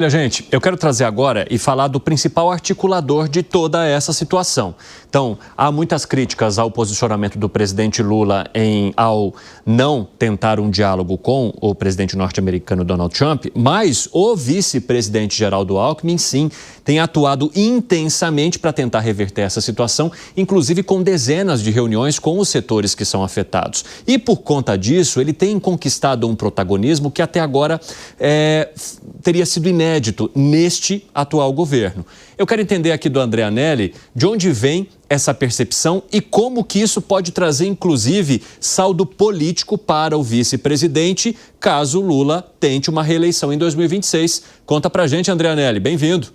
Olha, gente, eu quero trazer agora e falar do principal articulador de toda essa situação. Então, há muitas críticas ao posicionamento do presidente Lula ao não tentar um diálogo com o presidente norte-americano Donald Trump, mas o vice-presidente Geraldo Alckmin, sim, tem atuado intensamente para tentar reverter essa situação, inclusive com dezenas de reuniões com os setores que são afetados. E por conta disso, ele tem conquistado um protagonismo que até agora teria sido inédito neste atual governo. Eu quero entender aqui do André Anelli de onde vem essa percepção e como que isso pode trazer, inclusive, saldo político para o vice-presidente, caso Lula tente uma reeleição em 2026. Conta pra gente, André Anelli. Bem-vindo.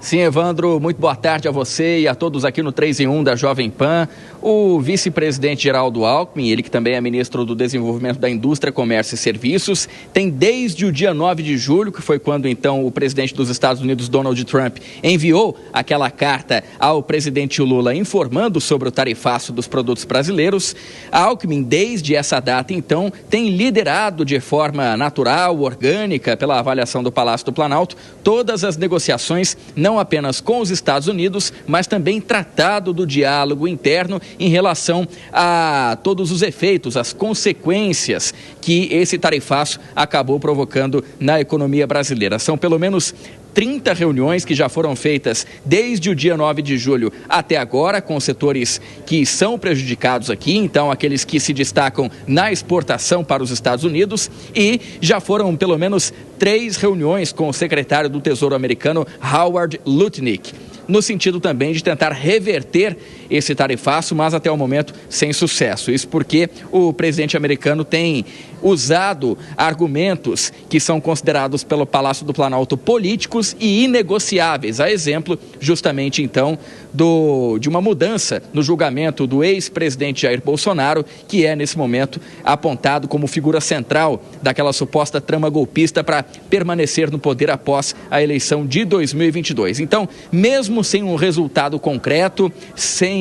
Sim, Evandro, muito boa tarde a você e a todos aqui no 3 em 1 da Jovem Pan. O vice-presidente Geraldo Alckmin, ele que também é ministro do Desenvolvimento da Indústria, Comércio e Serviços, tem desde o dia 9 de julho, que foi quando então o presidente dos Estados Unidos, Donald Trump, enviou aquela carta ao presidente Lula informando sobre o tarifaço dos produtos brasileiros. A Alckmin, desde essa data então, tem liderado de forma natural, orgânica, pela avaliação do Palácio do Planalto, todas as negociações, não apenas com os Estados Unidos, mas também tratado do diálogo interno em relação a todos os efeitos, as consequências que esse tarifaço acabou provocando na economia brasileira. São pelo menos 30 reuniões que já foram feitas desde o dia 9 de julho até agora, com setores que são prejudicados aqui, então aqueles que se destacam na exportação para os Estados Unidos, e já foram pelo menos 3 reuniões com o secretário do Tesouro americano, Howard Lutnick, no sentido também de tentar reverter esse tarifaço, mas até o momento sem sucesso. Isso porque o presidente americano tem usado argumentos que são considerados pelo Palácio do Planalto políticos e inegociáveis, a exemplo justamente então de uma mudança no julgamento do ex-presidente Jair Bolsonaro, que é nesse momento apontado como figura central daquela suposta trama golpista para permanecer no poder após a eleição de 2022. Então, mesmo sem um resultado concreto, sem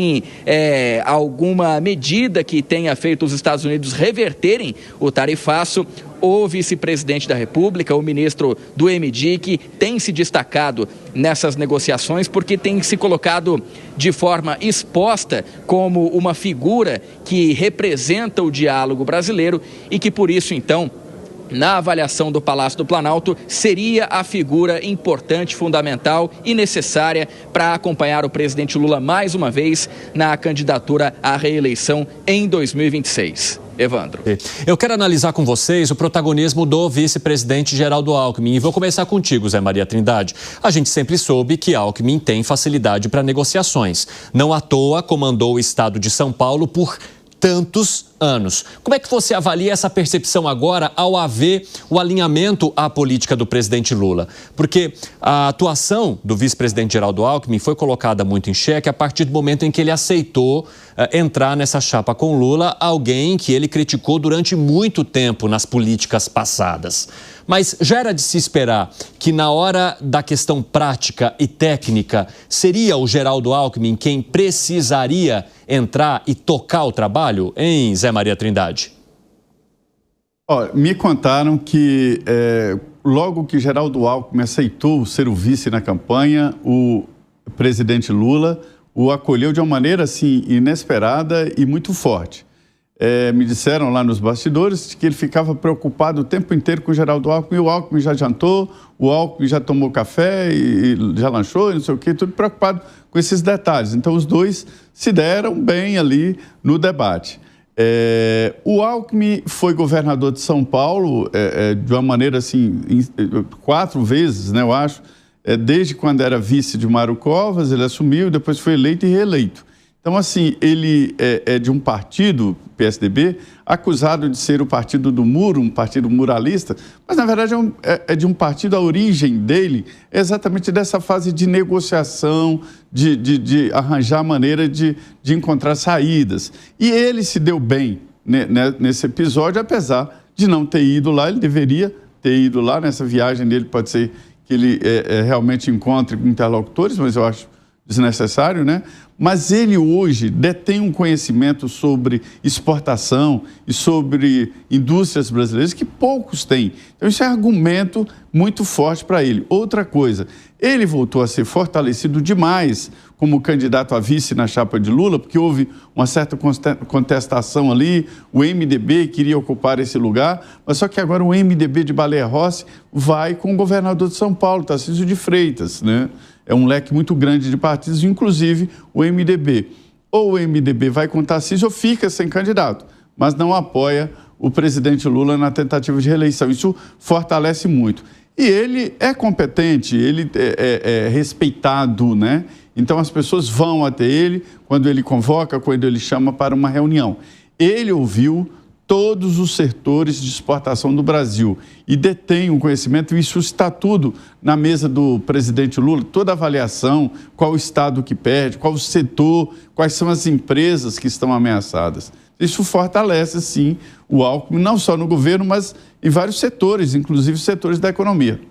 alguma medida que tenha feito os Estados Unidos reverterem o tarifaço, o vice-presidente da República, o ministro do MDIC, tem se destacado nessas negociações porque tem se colocado de forma exposta como uma figura que representa o diálogo brasileiro e que, por isso, então, na avaliação do Palácio do Planalto, seria a figura importante, fundamental e necessária para acompanhar o presidente Lula mais uma vez na candidatura à reeleição em 2026. Evandro. Eu quero analisar com vocês o protagonismo do vice-presidente Geraldo Alckmin e vou começar contigo, Zé Maria Trindade. A gente sempre soube que Alckmin tem facilidade para negociações. Não à toa comandou o estado de São Paulo por tantos anos. Como é que você avalia essa percepção agora ao haver o alinhamento à política do presidente Lula? Porque a atuação do vice-presidente Geraldo Alckmin foi colocada muito em xeque a partir do momento em que ele aceitou entrar nessa chapa com Lula, alguém que ele criticou durante muito tempo nas políticas passadas. Mas já era de se esperar que na hora da questão prática e técnica seria o Geraldo Alckmin quem precisaria entrar e tocar o trabalho, hein, Zé Maria Trindade? Me contaram que logo que Geraldo Alckmin aceitou ser o vice na campanha, o presidente Lula o acolheu de uma maneira assim inesperada e muito forte. Me disseram lá nos bastidores que ele ficava preocupado o tempo inteiro com o Geraldo Alckmin. O Alckmin já jantou, o Alckmin já tomou café e já lanchou, e não sei o quê, tudo preocupado com esses detalhes. Então, os dois se deram bem ali no debate. O Alckmin foi governador de São Paulo de uma maneira assim, 4 vezes, né, eu acho, desde quando era vice de Mário Covas, ele assumiu, depois foi eleito e reeleito. Então, assim, ele é de um partido, PSDB, acusado de ser o partido do muro, um partido muralista, mas, na verdade, é de um partido, a origem dele é exatamente dessa fase de negociação, de arranjar maneira de encontrar saídas. E ele se deu bem nesse episódio, apesar de não ter ido lá, ele deveria ter ido lá. Nessa viagem dele pode ser que ele realmente encontre interlocutores, mas eu acho desnecessário, né? Mas ele hoje detém um conhecimento sobre exportação e sobre indústrias brasileiras que poucos têm. Então, isso é argumento muito forte para ele. Outra coisa, ele voltou a ser fortalecido demais como candidato a vice na chapa de Lula, porque houve uma certa contestação ali, o MDB queria ocupar esse lugar, mas só que agora o MDB de Baleia Rossi vai com o governador de São Paulo, Tarcísio de Freitas, né? É um leque muito grande de partidos, inclusive o MDB. Ou o MDB vai com Tarcísio ou fica sem candidato, mas não apoia o presidente Lula na tentativa de reeleição. Isso fortalece muito. E ele é competente, ele é respeitado, né? Então as pessoas vão até ele quando ele convoca, quando ele chama para uma reunião. Ele ouviu todos os setores de exportação do Brasil e detém um conhecimento, e isso está tudo na mesa do presidente Lula, toda a avaliação, qual o estado que perde, qual o setor, quais são as empresas que estão ameaçadas. Isso fortalece, sim, o Alckmin, não só no governo, mas em vários setores, inclusive setores da economia.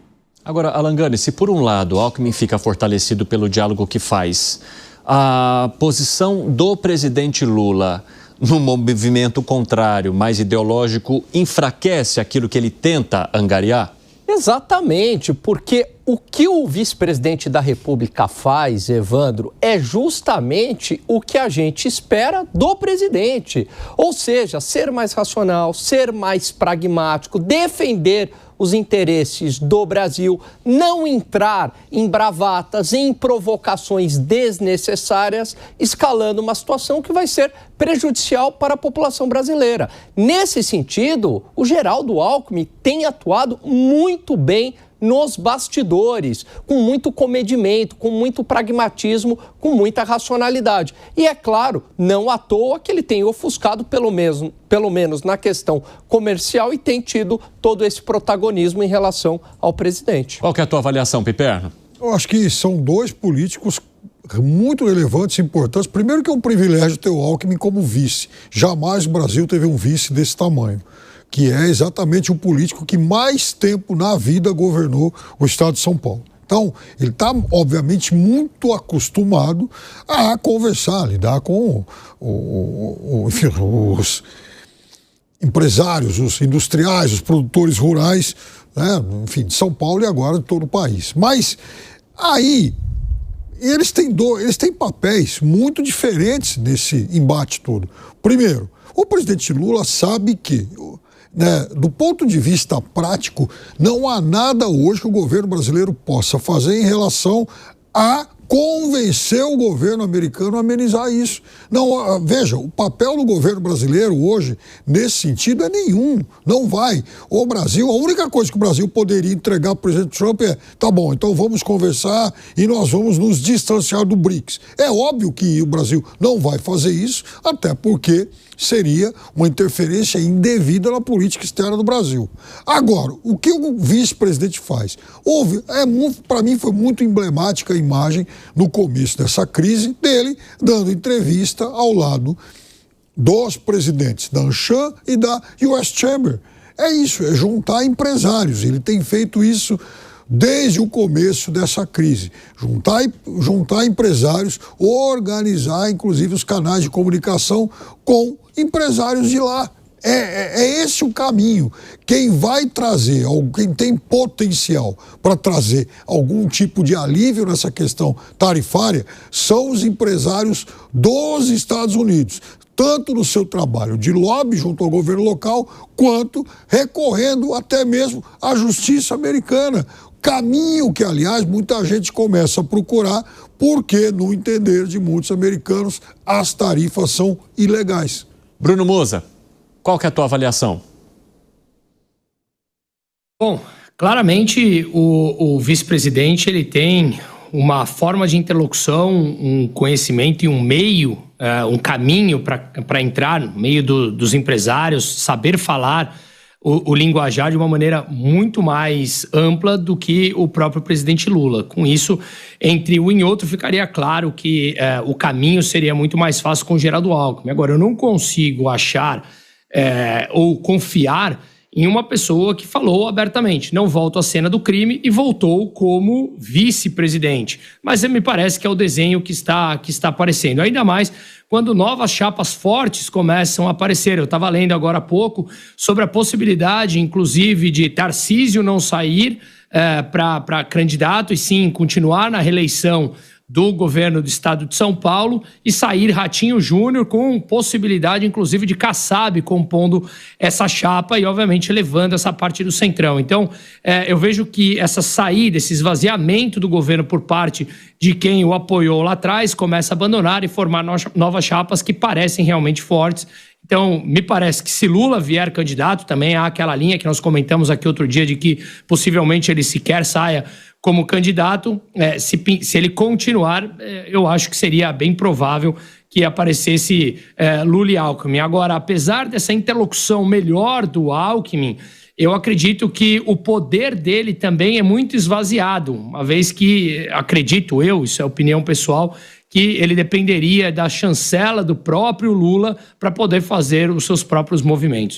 Agora, Alan Gani, se por um lado o Alckmin fica fortalecido pelo diálogo que faz, a posição do presidente Lula no movimento contrário, mais ideológico, enfraquece aquilo que ele tenta angariar? Exatamente, porque o que o vice-presidente da República faz, Evandro, é justamente o que a gente espera do presidente. Ou seja, ser mais racional, ser mais pragmático, defender os interesses do Brasil, não entrar em bravatas, em provocações desnecessárias, escalando uma situação que vai ser prejudicial para a população brasileira. Nesse sentido, o Geraldo Alckmin tem atuado muito bem nos bastidores, com muito comedimento, com muito pragmatismo, com muita racionalidade. E é claro, não à toa que ele tem ofuscado pelo menos na questão comercial e tem tido todo esse protagonismo em relação ao presidente. Qual que é a tua avaliação, Piperno? Eu acho que são dois políticos muito relevantes e importantes. Primeiro que é um privilégio ter o Alckmin como vice. Jamais o Brasil teve um vice desse tamanho, que é exatamente o político que mais tempo na vida governou o estado de São Paulo. Então, ele está, obviamente, muito acostumado a conversar, lidar com enfim, os empresários, os industriais, os produtores rurais, né, enfim, de São Paulo e agora de todo o país. Mas aí eles têm papéis muito diferentes nesse embate todo. Primeiro, o presidente Lula sabe que, né, do ponto de vista prático, não há nada hoje que o governo brasileiro possa fazer em relação a convencer o governo americano a amenizar isso. Não, veja, o papel do governo brasileiro hoje, nesse sentido, é nenhum. Não vai. O Brasil, a única coisa que o Brasil poderia entregar para o presidente Trump é: tá bom, então vamos conversar e nós vamos nos distanciar do BRICS. É óbvio que o Brasil não vai fazer isso, até porque seria uma interferência indevida na política externa do Brasil. Agora, o que o vice-presidente faz? Para mim foi muito emblemática a imagem no começo dessa crise dele dando entrevista ao lado dos presidentes da ANCHAM e da US Chamber. É isso, é juntar empresários. Ele tem feito isso desde o começo dessa crise. Juntar empresários, organizar, inclusive, os canais de comunicação com empresários de lá. É esse o caminho. Quem vai trazer, quem tem potencial para trazer algum tipo de alívio nessa questão tarifária são os empresários dos Estados Unidos, tanto no seu trabalho de lobby junto ao governo local, quanto recorrendo até mesmo à justiça americana. Caminho que, aliás, muita gente começa a procurar porque, no entender de muitos americanos, as tarifas são ilegais. Bruno Moza, qual que é a tua avaliação? Bom, claramente o vice-presidente ele tem uma forma de interlocução, um conhecimento e um meio, um caminho para entrar no meio dos empresários, saber falar o linguajar de uma maneira muito mais ampla do que o próprio presidente Lula. Com isso, entre um e outro, ficaria claro que o caminho seria muito mais fácil com o Geraldo Alckmin. Agora, eu não consigo achar ou confiar em uma pessoa que falou abertamente, não volto à cena do crime, e voltou como vice-presidente. Mas me parece que é o desenho que está aparecendo. Ainda mais quando novas chapas fortes começam a aparecer. Eu estava lendo agora há pouco sobre a possibilidade, inclusive, de Tarcísio não sair para candidato e sim continuar na reeleição do governo do estado de São Paulo e sair Ratinho Júnior com possibilidade, inclusive, de Kassab compondo essa chapa e, obviamente, levando essa parte do Centrão. Então, eu vejo que essa saída, esse esvaziamento do governo por parte de quem o apoiou lá atrás começa a abandonar e formar novas chapas que parecem realmente fortes. Então, me parece que se Lula vier candidato, também há aquela linha que nós comentamos aqui outro dia de que possivelmente ele sequer saia como candidato. Se ele continuar, eu acho que seria bem provável que aparecesse Lula e Alckmin. Agora, apesar dessa interlocução melhor do Alckmin, eu acredito que o poder dele também é muito esvaziado, uma vez que, acredito eu, isso é opinião pessoal, que ele dependeria da chancela do próprio Lula para poder fazer os seus próprios movimentos.